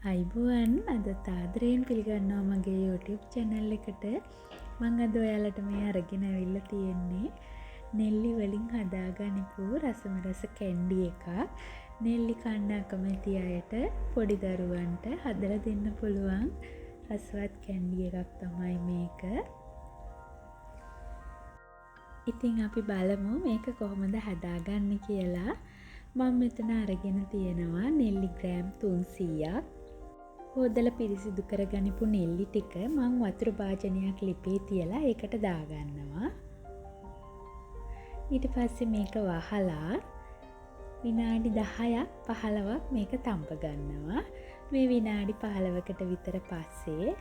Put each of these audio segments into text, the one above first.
අයිබෝවන් අද තාදරයෙන් පිළිගන්නවා මගේ YouTube channel එකට. මම අද ඔයාලට මේ අරගෙන ඇවිල්ලා තියෙන්නේ නෙල්ලි වලින් හදාගනිපු රසමරස කැන්ඩි එකක්. නෙල්ලි කන්න අකමැති අයට පොඩි දරුවන්ට හදලා දෙන්න පුළුවන් රසවත් කැන්ඩි එකක් තමයි මේක. ඉතින් අපි බලමු මේක කොහොමද හදාගන්නේ කියලා. මම මෙතන අරගෙන තියෙනවා නෙල්ලි ග්‍රෑම් 300ක්. හොදලා පිරිසිදු කරගනිපු නෙල්ලි ටික මම වතුර භාජනයක් ලිපේ තියලා ඒකට දාගන්නවා. ඊට පස්සේ මේක වහලා විනාඩි 10ක් 15ක් මේක තම්ප ගන්නවා. මේ විනාඩි 15කට විතර පස්සේ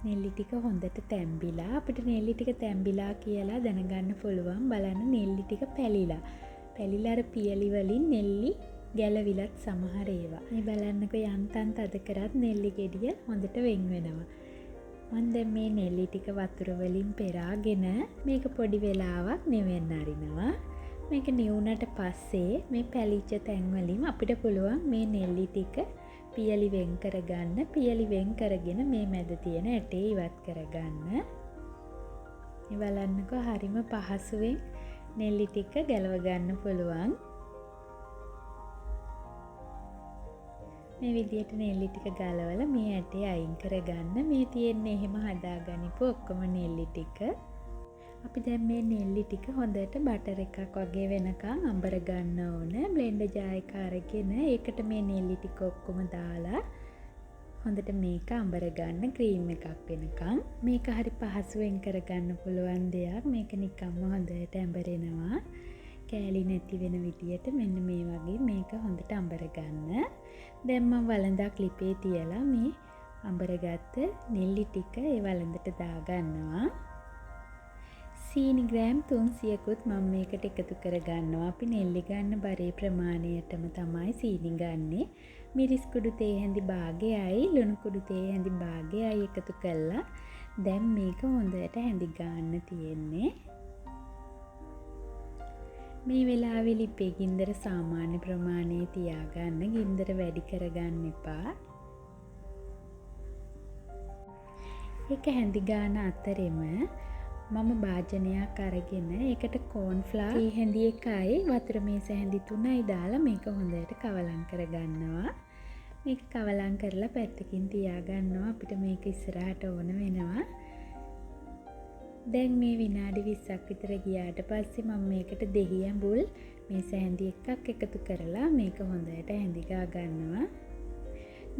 නෙල්ලි ටික හොඳට තැම්බිලා අපිට නෙල්ලි ටික තැම්බිලා කියලා දැනගන්න පුළුවන්. බලන්න නෙල්ලි ටික පැලිලා අර පියලි වලින් නෙල්ලි ගැලවිලත් සමහර ඒවා. මේ බලන්නකෝ යන්තම් තද කරත් නෙල්ලි ගෙඩිය හොඳට වෙන් වෙනවා. මම දැන් මේ නෙල්ලි ටික වතුර වලින් පෙරාගෙන මේක පොඩි වෙලාවක් නිවෙන්න අරිනවා. මේක නිවුනට පස්සේ මේ පැලිච්ච තැන් වලින් අපිට පුළුවන් මේ නෙල්ලි ටික පියලි වෙන් කරගන්න. පියලි වෙන් කරගෙන මේ මැද තියෙන ඇටේ ඉවත් කරගන්න. මේ බලන්නකෝ හරිම පහසුවෙන් නෙල්ලි ටික ගලව ගන්න පුළුවන්. මේ විදියට නෙල්ලි ටික ගලවලා මේ ඇටේ අයින් කරගන්න. මේ තියෙන්නේ එහෙම හදාගනිපු ඔක්කොම නෙල්ලි ටික. අපි දැන් මේ නෙල්ලි ටික හොඳට බටර් එකක් වගේ වෙනකන් අඹර ගන්න ඕන. බ්ලෙන්ඩර් ජාර් එක අරගෙන ඒකට මේ නෙල්ලි ටික ඔක්කොම දාලා හොඳට මේක අඹර ගන්න ක්‍රීම් එකක් වෙනකන්. මේක හරි පහසුවෙන් කරගන්න පුළුවන් දෙයක්. මේක නිකම්ම හොඳට අඹරෙනවා. කෑලි නැති වෙන විදියට මෙන්න මේ වගේ මේක හොඳට අඹර ගන්න. දැන් මම වළඳක් ලිපේ තියලා මේ අඹරගත්ත නෙල්ලි ටික ඒ වළඳට දාගන්නවා. සීනි ග්‍රෑම් 300කුත් මම මේකට එකතු කරගන්නවා. අපි නෙල්ලි ගන්න බරේ ප්‍රමාණයටම තමයි සීනි ගන්නෙ. මිරිස් කුඩු තේ හැඳි භාගයයි ලුණු කුඩු තේ හැඳි භාගයයි එකතු කළා. දැන් මේක හොඳට හැඳි ගන්න තියෙන්නේ. මේ වෙලාවේ ලිපේ ගින්දර සාමාන්‍ය ප්‍රමාණයේ තියාගන්න. ගින්දර වැඩි කරගන්න එපා. ඒක හැඳි ගන්න අතරෙම මම භාජනයක් අරගෙන ඒකට කෝන්ෆ්ලවර් තේ හැඳි එකයි වතුර මේස හැඳි 3යි දාලා මේක හොඳට කවලම් කරගන්නවා. මේක කවලම් කරලා පැත්තකින් තියාගන්නවා. අපිට මේක ඉස්සරහට ඕන වෙනවා. දැන් මේ විනාඩි 20ක් විතර ගියාට පස්සේ මම මේකට දෙහි ඇඹුල් මේ සෑඳි එකක් එකතු කරලා මේක හොඳට හැඳි ගන්නවා.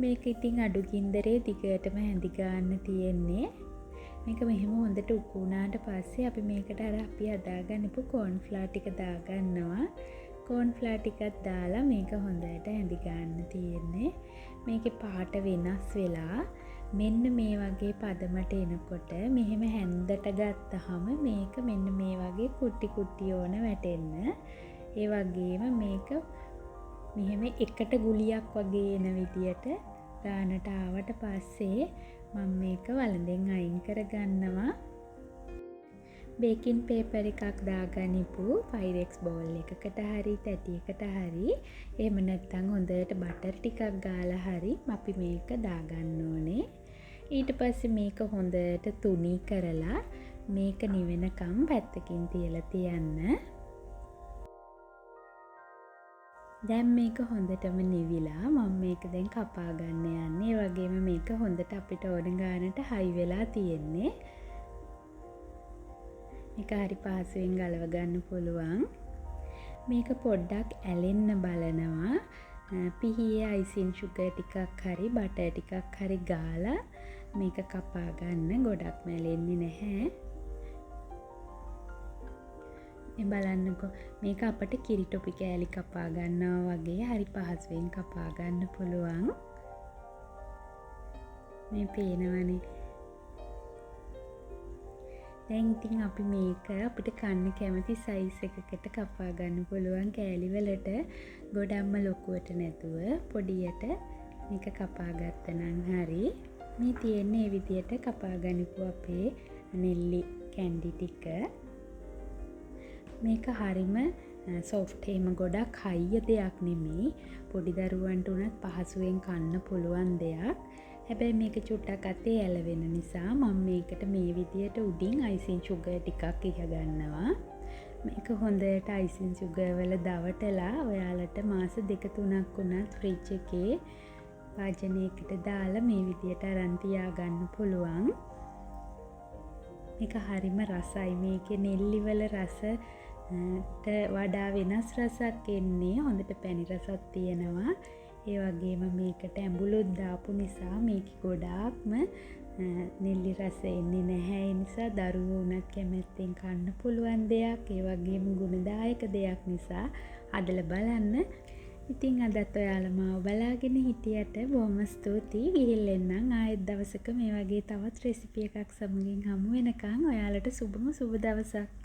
මේක ඉතින් අඩු ගින්දරේ දිගටම හැඳි ගන්න තියෙන්නේ. මේක මෙහෙම හොඳට උකුණාට පස්සේ අපි මේකට අර අපි හදාගන්නපු කෝන්ෆ්ලවර් ටික දාගන්නවා. කෝන්ෆ්ලවර් ටිකක් දාලා මේක හොඳට හැඳි ගන්න තියෙන්නේ. මේකේ පාට වෙනස් වෙලා මෙන්න මේ වගේ පදමට එනකොට මෙහෙම හැන්දට ගත්තහම මේක මෙන්න මේ වගේ කුටි කුටි ඕන වැටෙන්න. ඒ වගේම මේක මෙහෙම එකට ගුලියක් වගේ එන විදියට ගානට ආවට පස්සේ මම මේක වළඳෙන් අයින් කරගන්නවා. බේකින් පේපර් එකක් දාගනිපු පයිරෙක්ස් බෝල් එකකට හරි තැටියකට හරි එහෙම නැත්නම් හොඳට බටර් ටිකක් ගාලා හරි අපි මේක දාගන්න ඕනේ. ඊට පස්සේ මේක හොඳට තුනී කරලා මේක නිවෙනකම් පැත්තකින් තියලා තියන්න. දැන් මේක හොඳටම නිවිලා මම මේක දැන් කපා ගන්න යන්නේ. ඒ වගේම මේක හොඳට අපිට ඕන ගානට හයි වෙලා තියෙන්නේ. මේක හරි පහසුවෙන් ගලව ගන්න පුළුවන්. මේක පොඩ්ඩක් ඇලෙන්න බලනවා. පිහියේ අයිසින් සුගර් ටිකක් හරි බටර් ටිකක් හරි ගාලා මේක කපා ගන්න. ගොඩක් මැලෙන්නේ නැහැ. මේ බලන්නකෝ මේක අපිට කිරි ටොපි කෑලි කපා ගන්නවා වගේ හරි පහසුවෙන් කපා ගන්න පුළුවන්. මේ පේනවනේ. දැන් ඉතින් අපි මේක අපිට කන්න කැමති සයිස් එකකට කපා ගන්න පුළුවන්. කෑලි වලට ගොඩක්ම ලොකුවට නැතුව පොඩියට මේක කපා ගත්තනම් හරි. මේ තියෙන්නේ මේ විදියට කපා ගනිපු අපේ නෙල්ලි කැන්ඩි ටික. මේක හරිම සොෆ්ට් එහෙම ගොඩක් හයිය දෙයක් නෙමෙයි. පොඩි දරුවන්ට උනත් පහසුවෙන් කන්න පුළුවන් දෙයක්. හැබැයි මේක චුට්ටක් අතේ ඇලවෙන නිසා මම මේකට මේ විදියට උඩින් අයිසින් සුගර් ටිකක් ඉහගන්නවා. මේක හොඳට අයිසින් සුගර් වල දවටලා ඔයාලට මාස 2-3ක් උනත් ෆ්‍රිජ් එකේ වාජනයකට දාලා මේ විදියට අරන් තියාගන්න පුළුවන්. මේක හරිම රසයි. මේකේ නෙල්ලි වල රසට වඩා වෙනස් රසක් එන්නේ. හොඳට පැණි රසක් තියෙනවා. ඒ වගේම මේකට ඇඹුලුත් දාපු නිසා මේක ගොඩාක්ම නෙල්ලි රස එන්නේ නැහැ. ඒ නිසා දරුවෝ උනත් කැමැත්තෙන් කන්න පුළුවන් දෙයක්. ඒ වගේම ගුණදායක දෙයක් නිසා හදලා බලන්න. ඉතින් අදත් ඔයාලා මාව බලාගෙන හිටියට බොහොම ස්තුතියි. ගිහින් එන්නම් ආයෙත් දවසක මේ වගේ තවත් රෙසිපි එකක් සමගින් හමු වෙනකන් ඔයාලට සුබම සුබ දවසක්.